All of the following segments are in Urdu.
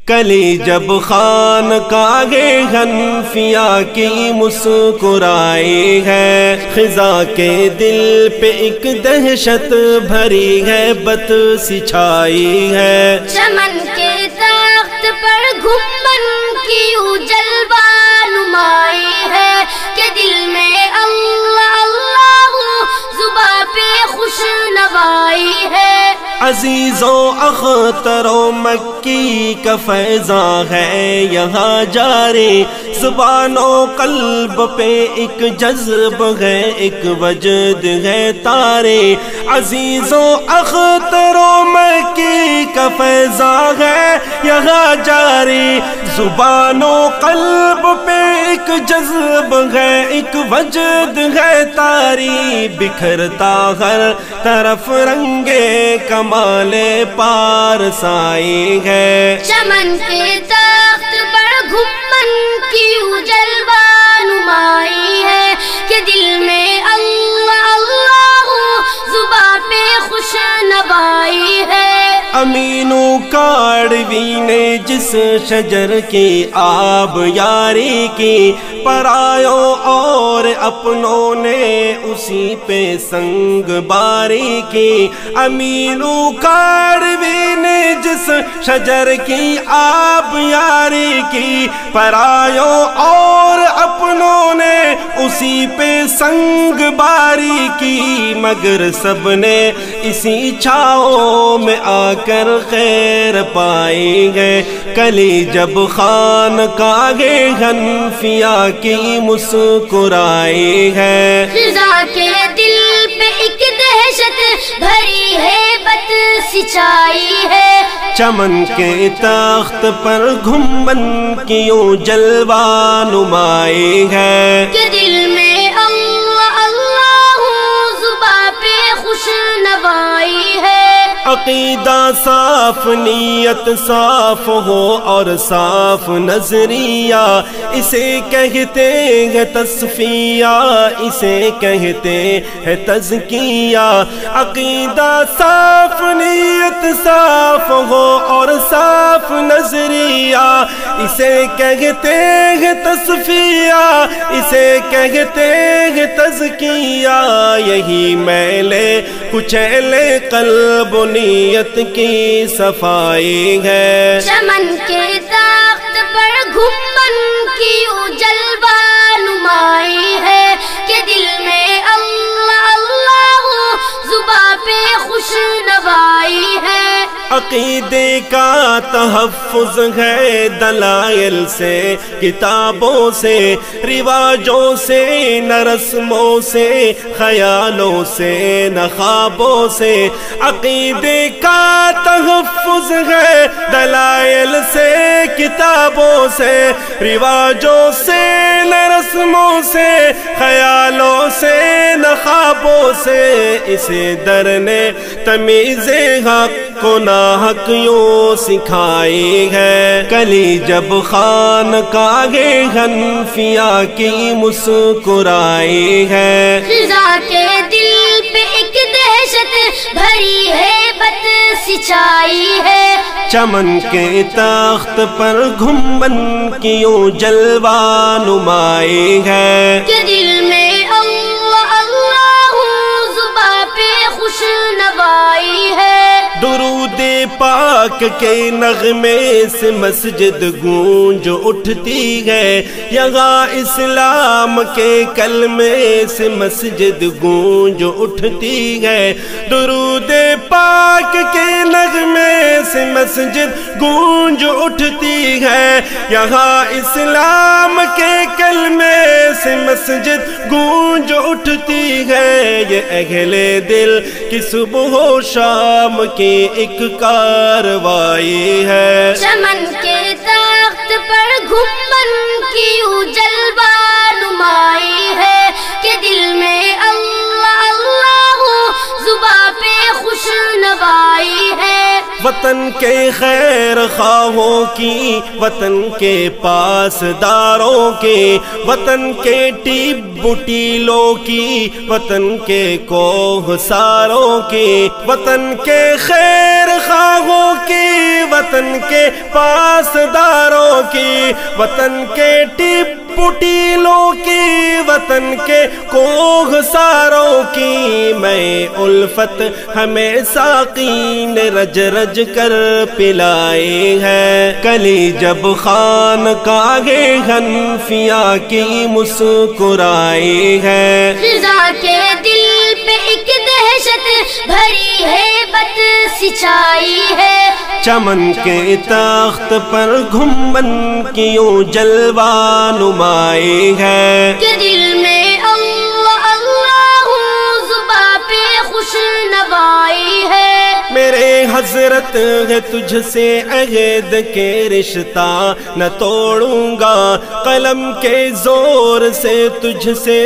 کلی جب خانقاہ حنفیہ کی مسکرائی ہے، خزاں کے دل پہ ایک دہشت بھری ہے، بت سی چھائی ہے۔ چمن کے تخت پر گھمن کی جلوہ نمائی ہے کہ دل میں اللہ اللہ زباں پہ خوش نوائی ہے۔ عزیزوں اختر و مکی کا فیضاں ہے یہاں جاری، زبان و قلب پہ ایک جذب ہے، ایک وجد ہے طاری۔ عزیزوں اختر و مکی کا فیضاں ہے یہاں جاری، زبان و قلب پہ ایک جذب ہے، ایک وجد ہے طاری۔ بکھرتا ہر طرف رنگے کمال پارسائی ہے۔ چمن کے تخت پر گھمن کی جلوہ نمائی ہے کہ دل میں اللہ اللہ زباں پہ خوش نوائی ہے۔ امینو کاڑوی نے جس شجر کی آب یاری کی، پرایوں اور اپنوں نے اسی پہ سنگ باری کی۔ امینو کاڑوی نے جس شجر کی آب یاری کی، پرایوں اور اپنوں نے اسی پہ سنگ باری کی، مگر سب نے اسی چھاؤں میں آ کر خیر پائی ہے۔ کلی جب خانقاہ حنفیہ کی مسکرائی ہے، خزاں کے دل پہ ایک دہشت بھری ہے، بت سی چھائی ہے۔ چمن کے تخت پر گھمن کی جلوہ نمائی ہے کہ دل میں اللہ اللہ زباں پہ خوش نوائی ہے۔ عقیدہ صاف، نیت صاف ہو اور صاف نظریہ، اسے کہتے ہیں تصفیہ، اسے کہتے ہیں تزکیہ۔ عقیدہ صاف، نیت صاف ہو اور صاف نظریہ، اسے کہتے ہیں تصفیہ، اسے کہتے ہیں تزکیہ۔ یہی میلے کچیلے قلب و نیت کی صفائی ہے۔ چمن کے تخت پر گھمن کی جلوہ نمائی ہے کہ دل میں اللہ اللہ زباں پہ خوش نوائی ہے۔ عقیدے کا تحفظ ہے دلائل سے، کتابوں سے، رواجوں سے، نہ رسموں سے، خیالوں سے، نہ خوابوں سے۔ عقیدے کا تحفظ ہے دلائل سے، کتابوں سے، رواجوں سے، نہ رسموں سے، خیالوں سے، نہ خوابوں سے۔ اسے در نے تمیز حق کو ناحق یوں سکھائی ہے۔ کلی جب خانقاہ حنفیہ کی مسکرائی ہے، خزاں کے دل پہ ایک دہشت بھری ہے، بت سی چھائی ہے۔ چمن کے تخت پر گھمن کی جلوہ نمائی ہے کہ دل میں اللہ اللہ زباں پہ خوش نوائی ہے۔ درود پاک کے نغمے سے مسجد گونج اٹھتی ہے، یہاں اسلام کے کلمے سے مسجد گونج اٹھتی ہے۔ درود پاک کے نغمے سے مسجد گونج اٹھتی ہے، یہاں اسلام کے کلمے سے مسجد گونج اٹھتی ہے۔ یہ اہل دل کی صبح و شام کی ایک کاروائی ہے۔ چمن کے تخت پر گھمن کی جلوہ نمائی ہے کہ دل میں اللہ اللہ زباں پہ خوش نوائی ہے۔ وطن کے خیر خواہوں کی، وطن کے پاسداروں کے، وطن کے ٹیب بٹیلوں کی، وطن کے کوہ ساروں کی، وطن کے خیر خواہوں کی، وطن کے پاسداروں کی، وطن کے ٹیب بٹیلوں کی، وطن کے کوہ ساروں کی، میں الفت ہمیں ساقی نے رج رج کر پلائی ہے، کلی جب خانقاہ حنفیہ کی مسکرائی ہے، رضا کے دل پہ ایک دہشت بھری ہے بت سچائی ہے، چمن کے تخت پر گھمن کی یوں جلوہ نمائی ہے، کہ دل میں اللہ اللہ زباں پہ خوش نوائی ہے، میرے حضرت ہے تجھ سے عہد کے رشتہ نہ توڑوں گا، قلم کے زور سے تجھ سے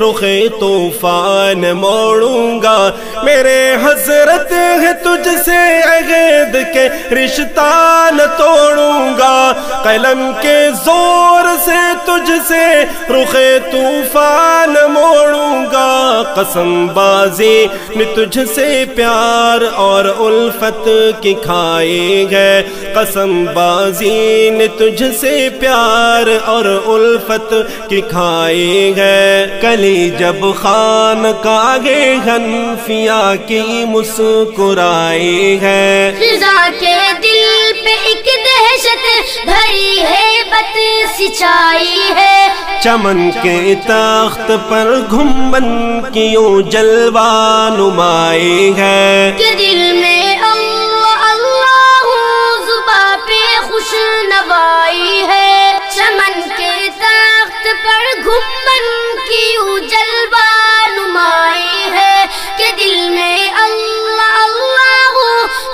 رخ طوفان موڑوں گا، میرے حضرت ہے تجھ سے عہد کے رشتہ نہ توڑوں گا، قلم کے زور سے تجھ سے رخ طوفان موڑوں گا، قسم بازی میں تجھ سے پیار اور الفت کی کھائی ہے، قسم بازی نے تجھ سے پیار اور الفت کی کھائی ہے، کلی جب خانقاہ حنفیہ کی مسکرائی ہے، رضا کے دل پہ ایک دہشت بھری ہے بت سچائی ہے، چمن کے تخت پر گھمن کی یوں جلوہ نمائی ہے، کہ دل میں اللہ اللہ زباں پہ خوش نوائی ہے، چمن کے تخت پر گھمن کی یوں جلوہ نمائی ہے، کہ دل میں اللہ اللہ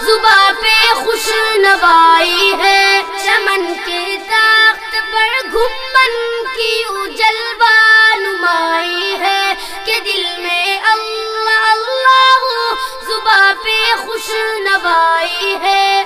زباں پہ خوش نوائی ہے، چمن کے تخت پر گھمن کی یوں جلوہ نمائی ہے، کہ دل میں اللہ اللہ زباں پہ خوش نوائی ہے۔